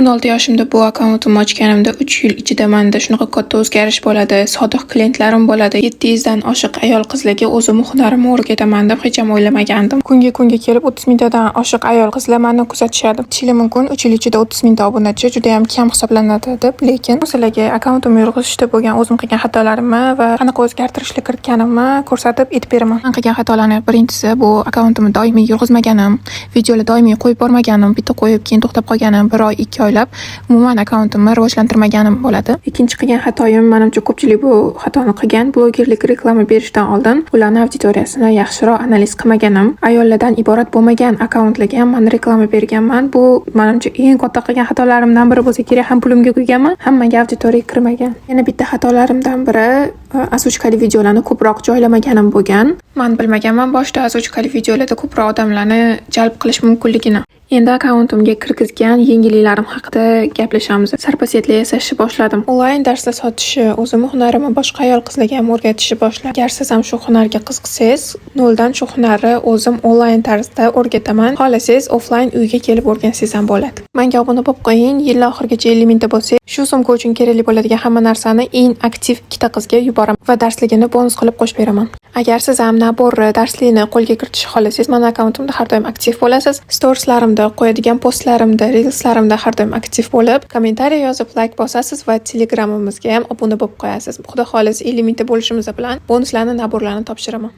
16 yoshimda bu akkauntimni ochganimda 3 yil ichida menda shunaqa katta o'zgarish bo'ladi. Sodiq klientlarim bo'ladi. 700 dan oshiq ayol qizlarga o'zim hunarimni o'rgataman deb hech ham o'ylamagandim. Kunga kelib 30 mingtadan oshiq ayol qizlar meni kuzatishadi. Aytishlari mumkin 3 yil ichida 30 mingta obunachi juda ham kam hisoblanadi deb, lekin sizlarga akkauntimni yurg'izishda bo'lgan o'zim qilgan xatolarimni va qanaqa o'zgartirishlar kiritganimni ko'rsatib aytib beraman. Men qilgan xatolarning birinchisi bu akkauntimni doimiy yurg'izmaganim, videolar doimiy qo'yib bormaganim, bitta qo'yib keyin to'xtab qolganim, 1 oy 2 oylab umuman akkauntimni rivojlantirmaganim bo'ladi. Ikkinchi qilgan xatoyim, menimcha ko'pchilik bu xatoni qilgan, blogerlik reklama berishdan oldin ularning auditoriyasini yaxshiroq analiz qilmaganim, ayollardan iborat bo'lmagan akkauntlarga ham men reklama berganman. Bu menimcha eng katta qilgan xatolarimdan biri bo'lsa kerak. Ham pulimga quyganman, hammaga auditoriya kirmagan. Yana bitta xatolarimdan biri asochkali videolarni ko'proq joylamaganim bo'lgan. Men bilmaganman boshida asochkali videolarda ko'proq odamlarni jalb qilish mumkinligini. Endi akkauntimga kirgizgan yengilliklarim haqida gaplashamiz. Sarpasiyatlar yasashni boshladim. Onlayn darslar sotishi, o'zimning hunarimni boshqa ayol qizlarga ham o'rgatishni boshladim. Agar siz ham shu hunarga qiziqsangiz, noldan shu hunarni o'zim onlayn tarzda o'rgataman. Xohlasangiz offlayn uyga kelib o'rgansangiz ham bo'ladi. Menga obuna bo'lib qo'ying, yil oxirigacha 50 mingta bo'lsa, shu sumka uchun kerakli bo'ladigan hamma narsani eng aktiv ikkita qizga yuboraman va darsligini bonus qilib qo'shib beraman. Agar siz ham naborni darslikni qo'lga kiritishni xohlasangiz, meni akkauntimda har doim aktiv bo'lasiz. Storieslarimda qo'yadigan postlarimda, reelslarimda har doim aktiv bo'lib, kommentariy yozib, like bosasiz va Telegramimizga ham obuna bo'lib qo'yasiz. Xudo xolisa 50 mingta bo'lishimiz bilan bonuslarni, naborlarni topshiraman.